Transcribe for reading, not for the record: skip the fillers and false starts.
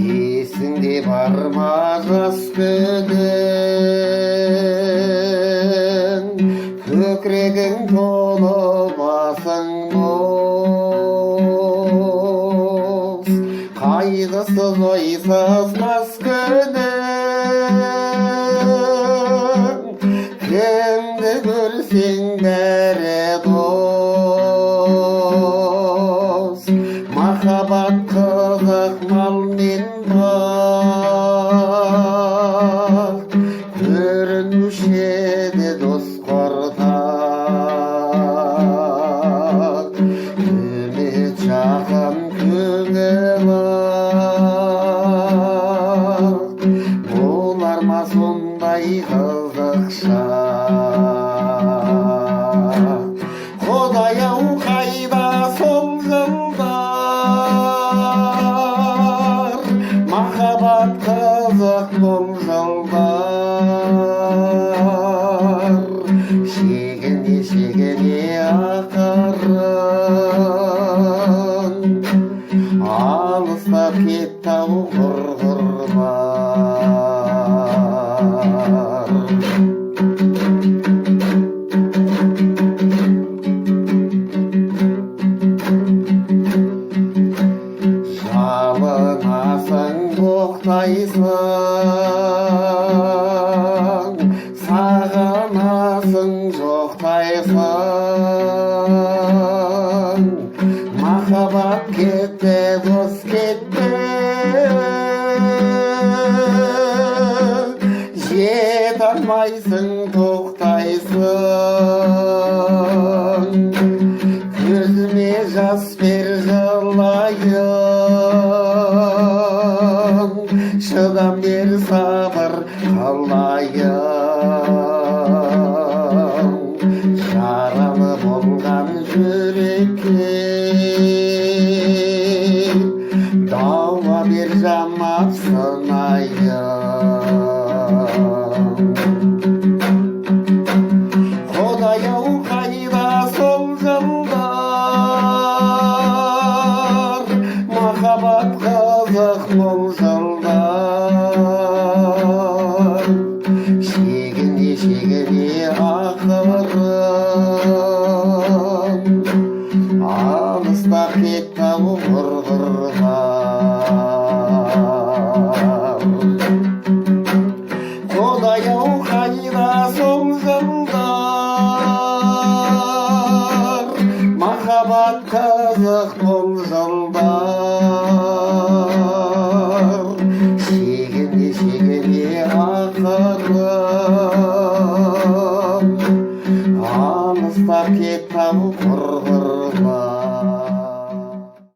Есіңде бар ма жас күнің, көкірегің толы басың мұз, қайғысыз ойсыз мас күнің, кімді көрсең бәрі дос. Махаббат қызық мал мен бақ, көрінуші еді дос қортақ, үміт жақын көңіл ақ, болар ма сондай қызық шақ? Құдай-ау қайда сол жылдар, махаббат қызық бұл жылдар, шегіне шегіне ақырын, алыстап кетті-ау құрғырлар. Жалынасың, боқтайсың, сағынасың, жоқтайсың, махаббат кетті, дос кетті, жете алмайсың, тоқтайсың, көзіме жас бер жылайын, шыдам бер сабыр қылайын, жаралы болған жүрекке дауа бер жамап сынайын. Құдай-ау қайда сол жылдар, махаббат қызық бұл жылдар, шегіне шегіне ақырын, алыстап кетті-ау құрғырлар. Құдай-ау қайда сол жылдар, махаббат қызық бұл жылдар, шегіне шегіне ақырын, алыстап кетті-ау